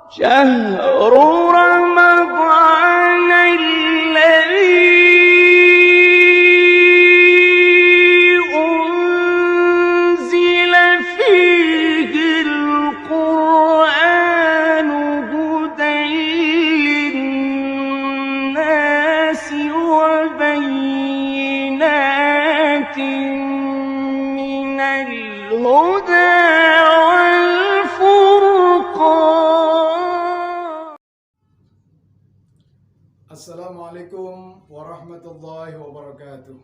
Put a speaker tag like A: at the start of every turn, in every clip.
A: شهر رمضان الذي أنزل فيه القرآن هدى للناس وبينات من الهدى والفرقان.
B: Assalamualaikum warahmatullahi wabarakatuh.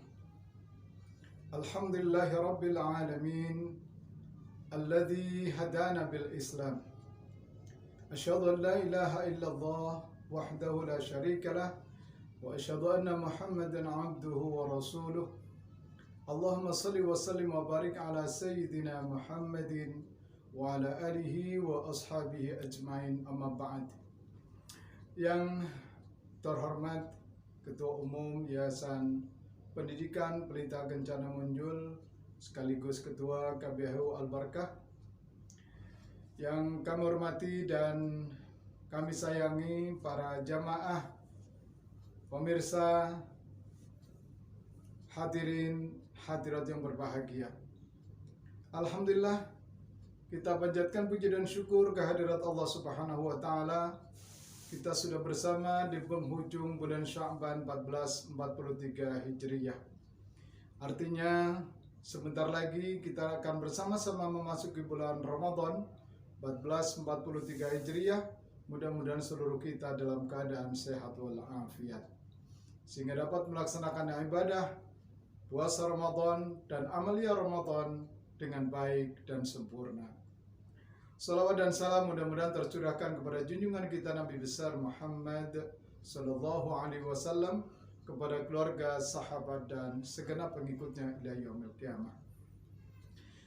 B: Alhamdulillahi rabbil alamin alladhi hadana bil Islam. Asyhadu an la ilaha illallah wahdahu la syarika lah wa asyhadu anna Muhammadan abduhu wa rasuluh. Allahumma salli wa sallim wa barik ala sayyidina Muhammadin wa ala alihi wa ashabihi ajmain, amma ba'd. Yang terhormat Ketua Umum Yayasan Pendidikan Pelita Kencana Munjul sekaligus Ketua KBHU Al-Barakah, yang kami hormati dan kami sayangi para jamaah, pemirsa, hadirin hadirat yang berbahagia. Alhamdulillah, kita panjatkan puji dan syukur kehadirat Allah Subhanahu wa taala. Kita sudah bersama di penghujung bulan Sya'ban 1443 Hijriyah. Artinya sebentar lagi kita akan bersama-sama memasuki bulan Ramadan 1443 Hijriyah. Mudah-mudahan seluruh kita dalam keadaan sehat walafiat, sehingga dapat melaksanakan ibadah puasa Ramadan dan amalia Ramadan dengan baik dan sempurna. Salawat dan salam mudah-mudahan tercurahkan kepada junjungan kita Nabi besar Muhammad sallallahu alaihi wasallam, kepada keluarga, sahabat dan segenap pengikutnya ila yaumil qiyamah.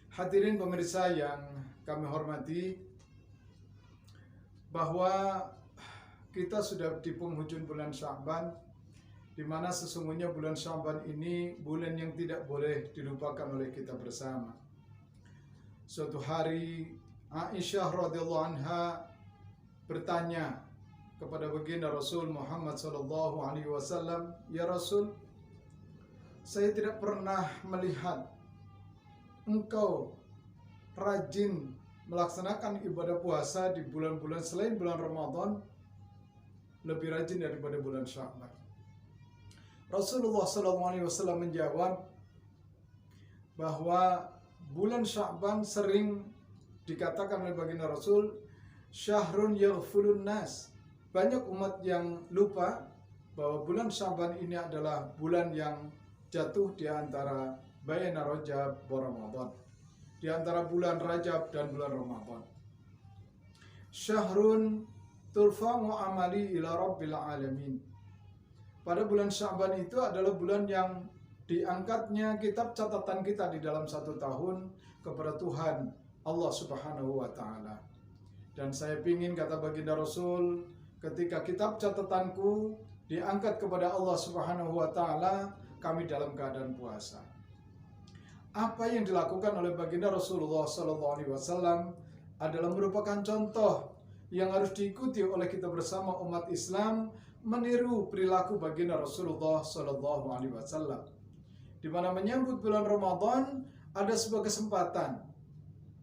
B: Hadirin pemirsa yang kami hormati, bahwa kita sudah di penghujung bulan Sya'ban, di mana sesungguhnya bulan Sya'ban ini bulan yang tidak boleh dilupakan oleh kita bersama. Suatu hari Aisyah radhiyallahu anha bertanya kepada baginda Rasul Muhammad sallallahu alaihi wasallam, "Ya Rasul, saya tidak pernah melihat engkau rajin melaksanakan ibadah puasa di bulan-bulan selain bulan Ramadan lebih rajin daripada bulan Sya'ban." Rasulullah sallallahu alaihi wasallam menjawab bahwa bulan Sya'ban sering dikatakan oleh baginda Rasul, syahrun yaghfulun nas. Banyak umat yang lupa bahwa bulan Sya'ban ini adalah bulan yang jatuh di antara baina Rajab wa Ramadan, di antara bulan Rajab dan bulan Ramadan. Syahrun turfa'u amali ila rabbil alamin. Pada bulan Sya'ban itu adalah bulan yang diangkatnya kitab catatan kita di dalam satu tahun kepada Tuhan Allah Subhanahu wa ta'ala. Dan saya ingin, kata baginda Rasul, ketika kitab catatanku diangkat kepada Allah Subhanahu wa ta'ala, kami dalam keadaan puasa. Apa yang dilakukan oleh baginda Rasulullah sallallahu alaihi wasallam adalah merupakan contoh yang harus diikuti oleh kita bersama umat Islam, meniru perilaku baginda Rasulullah sallallahu alaihi wasallam, di mana menyambut bulan Ramadan ada sebuah kesempatan.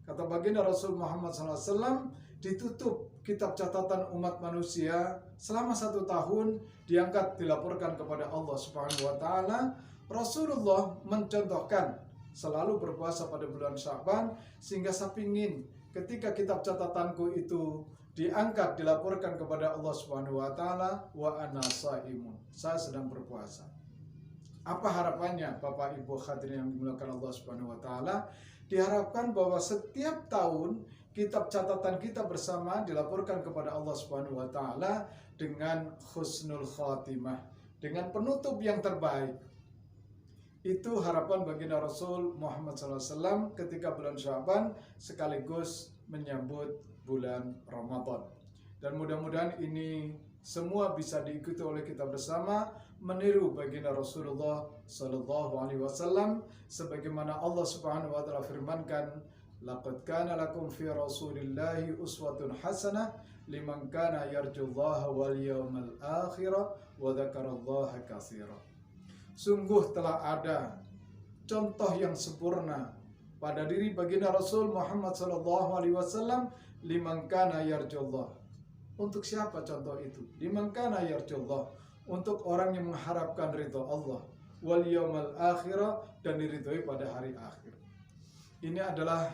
B: Kata baginda Rasul Muhammad SAW, ditutup kitab catatan umat manusia selama 1 tahun, diangkat dilaporkan kepada Allah Subhanahu wa ta'ala. Rasulullah mencontohkan selalu berpuasa pada bulan Sya'ban, sehingga saya ingin ketika kitab catatanku itu diangkat dilaporkan kepada Allah Subhanahu wa ta'ala, wa ana shaimun, saya sedang berpuasa. Apa harapannya Bapak Ibu hadirin yang dimuliakan Allah Subhanahu wa ta'ala? Diharapkan bahwa setiap tahun kitab catatan kita bersama dilaporkan kepada Allah Subhanahu wa ta'ala dengan husnul khatimah, dengan penutup yang terbaik. Itu harapan baginda Rasul Muhammad SAW ketika bulan Sya'ban sekaligus menyambut bulan Ramadan. Dan mudah-mudahan ini semua bisa diikuti oleh kita bersama, meniru baginda Rasulullah sallallahu alaihi wasallam, sebagaimana Allah Subhanahu wa taala firmankan, laqad kana lakum fi Rasulillahi uswatun hasanah liman kana yarjullaha wal yawmal akhir wa dzakarallaha katsira. Sungguh telah ada contoh yang sempurna pada diri baginda Rasul Muhammad sallallahu alaihi wasallam, liman kana yarjullah. Untuk siapa contoh itu? Liman kana yarjullah, untuk orang yang mengharapkan ridha Allah, wal yaumal akhir, dan diridhoi pada hari akhir. Ini adalah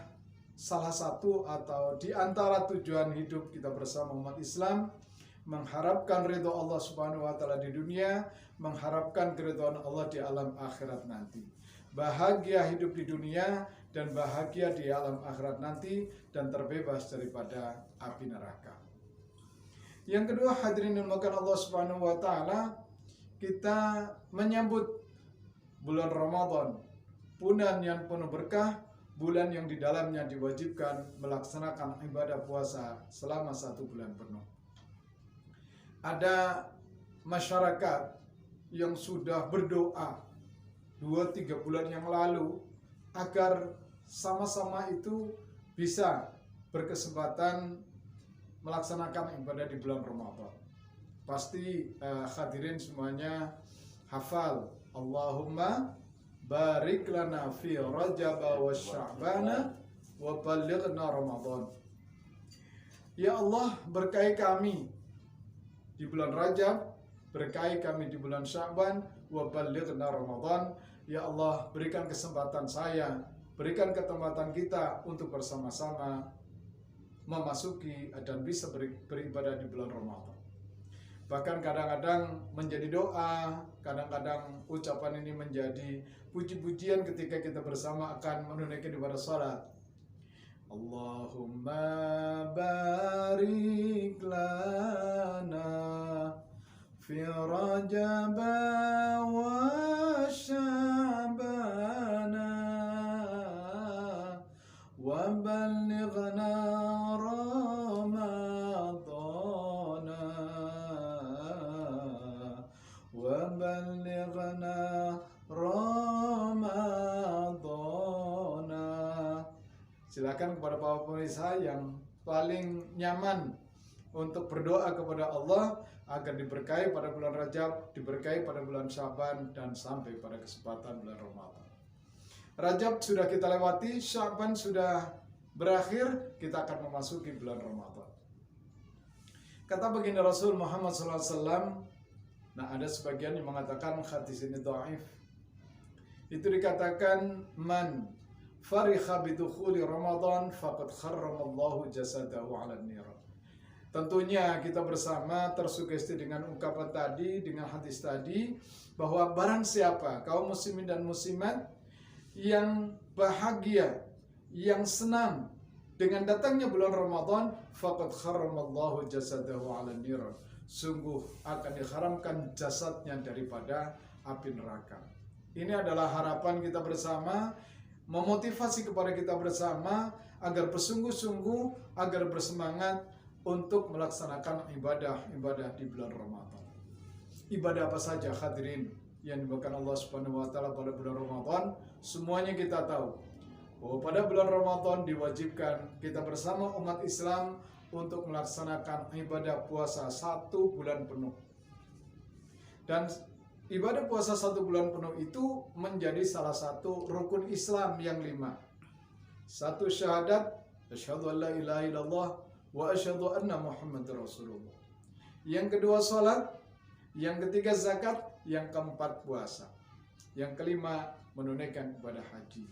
B: salah satu atau di antara tujuan hidup kita bersama umat Islam, mengharapkan ridha Allah Subhanahu wa taala di dunia, mengharapkan keridhaan Allah di alam akhirat nanti. Bahagia hidup di dunia dan bahagia di alam akhirat nanti, dan terbebas daripada api neraka. Yang kedua, hadirin yang dimuliakan Allah Subhanahu wa taala, kita menyambut bulan Ramadan, bulan yang penuh berkah, bulan yang di dalamnya diwajibkan melaksanakan ibadah puasa selama 1 bulan penuh. Ada masyarakat yang sudah berdoa 2-3 bulan yang lalu agar sama-sama itu bisa berkesempatan melaksanakan ibadah di bulan Ramadan. Pasti hadirin semuanya hafal, Allahumma barik lana fi Rajab wa Sya'bana wa ballighna Ramadan. Ya Allah, berkahi kami di bulan Rajab, berkahi kami di bulan Sya'ban, wa ballighna Ramadan. Ya Allah, berikan kesempatan saya, berikan kesempatan kita untuk bersama-sama memasuki dan bisa beribadah di bulan Ramadan. Bahkan kadang-kadang menjadi doa, kadang-kadang ucapan ini menjadi puji-pujian ketika kita bersama akan menunaikan ibadah salat. Allahumma barik lana fi Rajab wa Sya'bana wa ballighna Ramadana wa ballighna Ramadana. Silakan kepada para pemirsa yang paling nyaman untuk berdoa kepada Allah agar diberkahi pada bulan Rajab, diberkahi pada bulan Sya'ban, dan sampai pada kesempatan bulan Ramadan. Rajab sudah kita lewati, Sya'ban sudah berakhir, kita akan memasuki bulan Ramadan. Kata baginda Rasul Muhammad SAW, nah ada sebagian yang mengatakan hadis ini dhaif. Itu dikatakan, man farikha bidukhuli Ramadan faqad kharramallahu jasadahu 'alan niran. Tentunya kita bersama tersugesti dengan ungkapan tadi, dengan hadis tadi, bahwa barang siapa kaum muslimin dan muslimat yang bahagia, yang senang dengan datangnya bulan Ramadan, faqad kharramallahu jasadahu 'alan niran. Sungguh akan diharamkan jasadnya daripada api neraka. Ini adalah harapan kita bersama, memotivasi kepada kita bersama agar bersungguh-sungguh, agar bersemangat untuk melaksanakan ibadah-ibadah di bulan Ramadan. Ibadah apa saja hadirin yang dimuliakan Allah Subhanahu wa taala pada bulan Ramadan? Semuanya kita tahu bahwa pada bulan Ramadan diwajibkan kita bersama umat Islam untuk melaksanakan ibadah puasa 1 bulan penuh. Dan ibadah puasa 1 bulan penuh itu menjadi salah satu rukun Islam yang 5. 1 syahadat, asyhadu an la ilaha illallah wa asyhadu anna Muhammadar Rasulullah. Yang kedua salat, yang ketiga zakat, yang keempat puasa. Yang kelima menunaikan ibadah haji.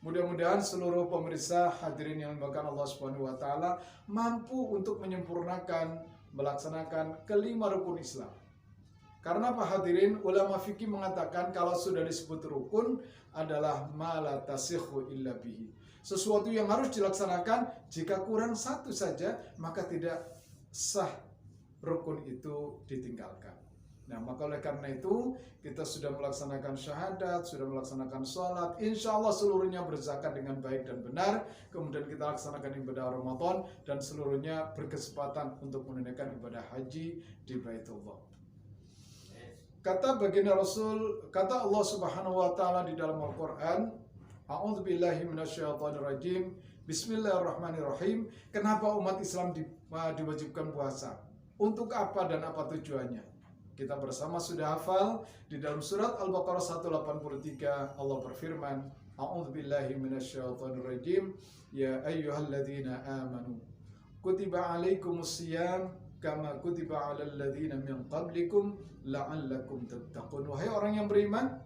B: Mudah-mudahan seluruh pemirsa hadirin yang dimuliakan Allah Subhanahu wa taala mampu untuk menyempurnakan melaksanakan kelima rukun Islam. Karena apa hadirin? Ulama fikih mengatakan kalau sudah disebut rukun adalah ma la tasihhu illa bihi. Sesuatu yang harus dilaksanakan, jika kurang satu saja maka tidak sah rukun itu ditinggalkan. Nah, maka oleh karena itu kita sudah melaksanakan syahadat, sudah melaksanakan sholat, insya Allah seluruhnya berzakat dengan baik dan benar. Kemudian kita laksanakan ibadah Ramadan dan seluruhnya berkesempatan untuk menunaikan ibadah haji di Baitullah. Kata baginda Rasul, kata Allah Subhanahu wa taala di dalam Al-Qur'an, A'udzubillahi minasyaitonirrajim. Bismillahirrahmanirrahim. Kenapa umat Islam diwajibkan puasa. Untuk apa dan apa tujuannya? Kita bersama sudah hafal di dalam surat Al-Baqarah 183 Allah berfirman, A'udzubillahi minasyaitonirrajim, ya ayyuhalladzina amanu kutiba alaikumusiyam kama kutiba alal ladzina min qablikum la'allakum tattaqun. Wahai orang yang beriman,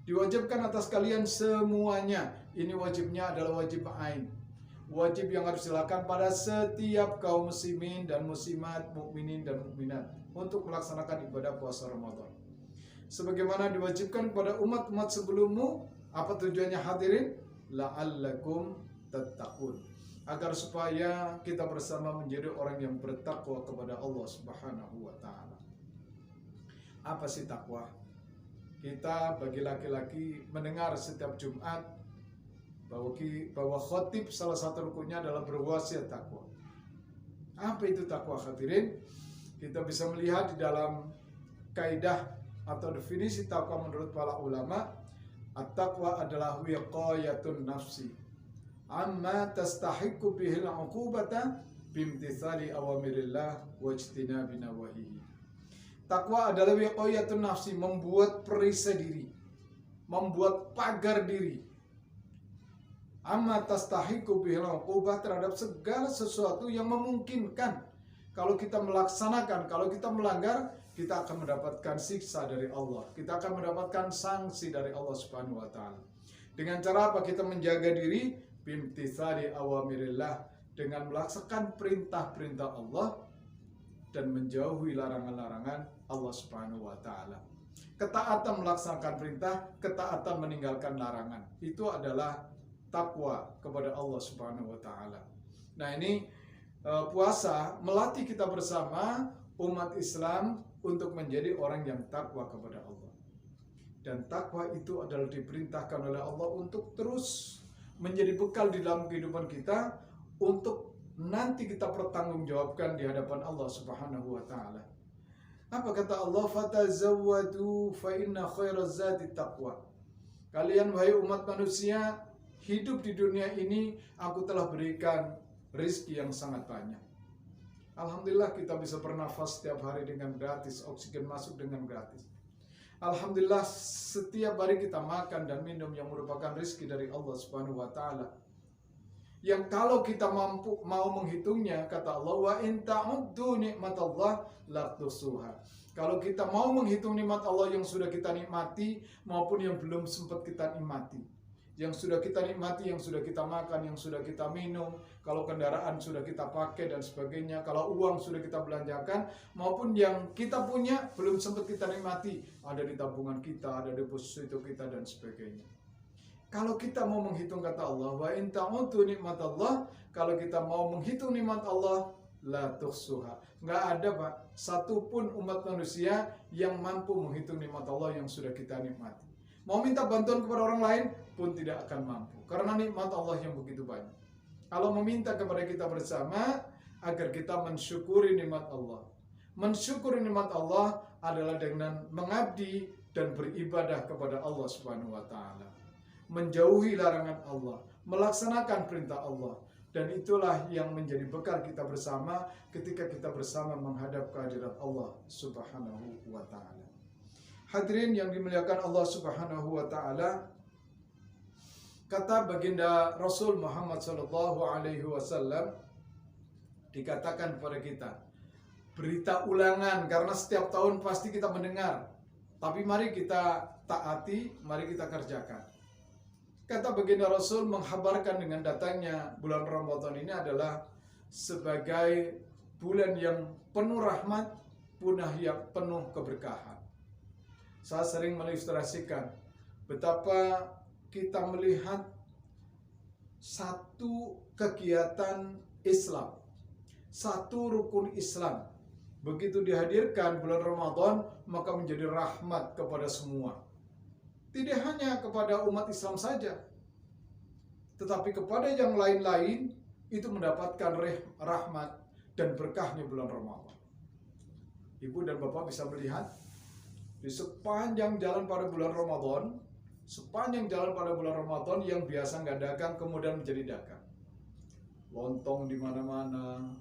B: diwajibkan atas kalian semuanya. Ini wajibnya adalah wajib ain. Wajib yang harus dilakukan pada setiap kaum muslimin dan muslimat, mukminin dan mukminat untuk melaksanakan ibadah puasa Ramadan. Sebagaimana diwajibkan kepada umat-umat sebelummu, apa tujuannya hadirin? La'allakum tattaqun. Agar supaya kita bersama menjadi orang yang bertakwa kepada Allah Subhanahu wa taala. Apa sih takwa? Kita bagi laki-laki mendengar setiap Jumat bahwa khotib salah satu rukunnya adalah berwasiat takwa. Apa itu takwa, hadirin? Kita bisa melihat di dalam kaidah atau definisi takwa menurut para ulama, at-taqwa adalah wiqayatun nafsi amma tastahiqu bihil 'uqubata bimtithali awamirillah wajtinabi nawahihi. Takwa adalah wiqayatun nafsi, membuat perisai diri, membuat pagar diri, amma tastahiqu bihil 'uqubah, terhadap segala sesuatu yang memungkinkan kalau kita melaksanakan, kalau kita melanggar, kita akan mendapatkan siksa dari Allah. Kita akan mendapatkan sanksi dari Allah Subhanahu wa taala. Dengan cara apa? Kita menjaga diri bimtithali awamirillah, dengan melaksanakan perintah-perintah Allah dan menjauhi larangan-larangan Allah Subhanahu wa taala. Ketaatan melaksanakan perintah, ketaatan meninggalkan larangan. Itu adalah takwa kepada Allah Subhanahu wa taala. Nah, ini puasa melatih kita bersama umat Islam untuk menjadi orang yang takwa kepada Allah. Dan takwa itu adalah diperintahkan oleh Allah untuk terus menjadi bekal di dalam kehidupan kita untuk nanti kita pertanggungjawabkan di hadapan Allah Subhanahu wa taala. Apa kata Allah? Fatazawwadu fa inna khairaz zadi taqwa. Kalian wahai umat manusia, hidup di dunia ini aku telah berikan rezeki yang sangat banyak. Alhamdulillah kita bisa bernafas setiap hari dengan gratis, oksigen masuk dengan gratis. Alhamdulillah setiap hari kita makan dan minum yang merupakan rezeki dari Allah Subhanahu wa taala. Yang kalau kita mampu mau menghitungnya, kata Allah, wa in ta'uddu nikmatallah la tuhsuha. Kalau kita mau menghitung nikmat Allah yang sudah kita nikmati maupun yang belum sempat kita nikmati, yang sudah kita nikmati, yang sudah kita makan, yang sudah kita minum, kalau kendaraan sudah kita pakai dan sebagainya, kalau uang sudah kita belanjakan, maupun yang kita punya belum sempat kita nikmati, ada di tabungan kita, ada di deposito kita dan sebagainya. Kalau kita mau menghitung, kata Allah, wa in ta'uddu nikmatallah, kalau kita mau menghitung nikmat Allah, la tuhsuha. Nggak ada, Pak, satupun umat manusia yang mampu menghitung nikmat Allah yang sudah kita nikmati. Mau minta bantuan kepada orang lain pun tidak akan mampu, karena nikmat Allah yang begitu banyak. Kalau meminta kepada kita bersama agar kita mensyukuri nikmat Allah. Mensyukuri nikmat Allah adalah dengan mengabdi dan beribadah kepada Allah Subhanahu wa taala. Menjauhi larangan Allah, melaksanakan perintah Allah, dan itulah yang menjadi bekal kita bersama ketika kita bersama menghadap kehadirat Allah Subhanahu wa taala. Hadirin yang dimuliakan Allah Subhanahu wa taala, kata baginda Rasul Muhammad sallallahu alaihi wasallam, dikatakan kepada kita, berita ulangan, karena setiap tahun pasti kita mendengar, tapi mari kita taati, mari kita kerjakan. Kata baginda Rasul menghabarkan dengan datangnya bulan Ramadan ini adalah sebagai bulan yang penuh rahmat, bulan yang penuh keberkahan. Saya sering mengilustrasikan betapa kita melihat satu kegiatan Islam, satu rukun Islam, begitu dihadirkan bulan Ramadan, maka menjadi rahmat kepada semua. Tidak hanya kepada umat Islam saja, tetapi kepada yang lain-lain itu mendapatkan rahmat dan berkahnya bulan Ramadan. Ibu dan Bapak bisa melihat di sepanjang jalan pada bulan Ramadan, sepanjang jalan pada bulan Ramadan yang biasa nggak dagang kemudian menjadi dagang. Lontong di mana-mana,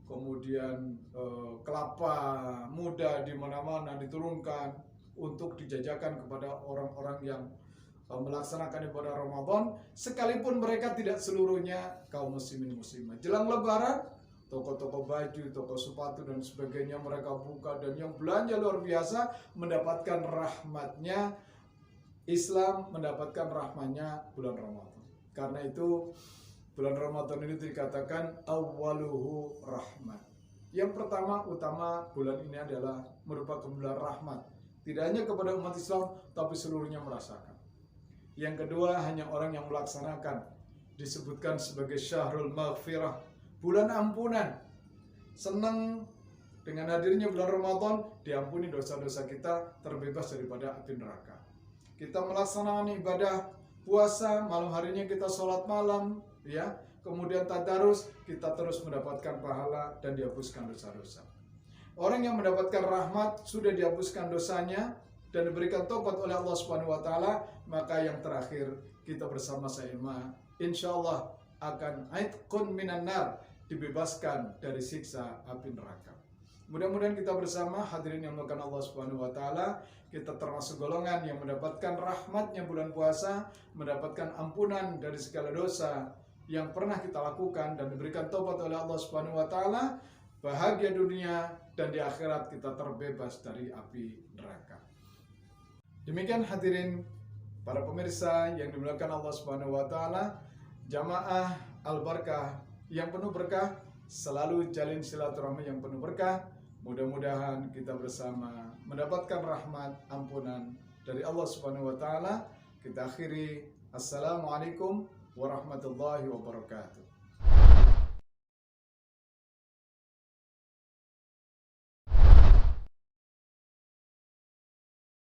B: kemudian kelapa muda di mana-mana diturunkan untuk dijajakan kepada orang-orang yang melaksanakan ibadah Ramadan, sekalipun mereka tidak seluruhnya kaum muslimin muslimah. Jelang Lebaran, toko-toko baju, toko sepatu dan sebagainya mereka buka, dan yang belanja luar biasa mendapatkan rahmatnya Islam, mendapatkan rahmatnya bulan Ramadan. Karena itu bulan Ramadan ini dikatakan awwaluhu rahmat. Yang pertama utama bulan ini adalah merupakan bulan rahmat, tidak hanya kepada umat Islam tapi seluruhnya merasakan. Yang kedua, hanya orang yang melaksanakan, disebutkan sebagai syahrul maghfirah, bulan ampunan. Senang dengan hadirnya bulan Ramadan, diampuni dosa-dosa kita, terbebas daripada api neraka. Kita melaksanakan ibadah puasa, malam harinya kita sholat malam, ya. Kemudian tadarus, kita terus mendapatkan pahala dan dihapuskan dosa-dosa. Orang yang mendapatkan rahmat sudah dihapuskan dosanya dan diberikan taubat oleh Allah Subhanahu wa taala, maka yang terakhir kita bersama-sama insyaallah akan aitqun minan nar, dibebaskan dari siksa api neraka. Mudah-mudahan kita bersama hadirin yang dimuliakan Allah Subhanahu wa taala, kita termasuk golongan yang mendapatkan rahmatnya bulan puasa, mendapatkan ampunan dari segala dosa yang pernah kita lakukan dan diberikan taubat oleh Allah Subhanahu wa taala, bahagia dunia dan di akhirat kita terbebas dari api neraka. Demikian hadirin para pemirsa yang dimuliakan Allah Subhanahu wa taala, jamaah Al-Barkah yang penuh berkah, selalu jalin silaturahmi yang penuh berkah. Mudah-mudahan kita bersama mendapatkan rahmat ampunan dari Allah Subhanahu wa taala. Kita akhiri, assalamualaikum warahmatullahi wabarakatuh.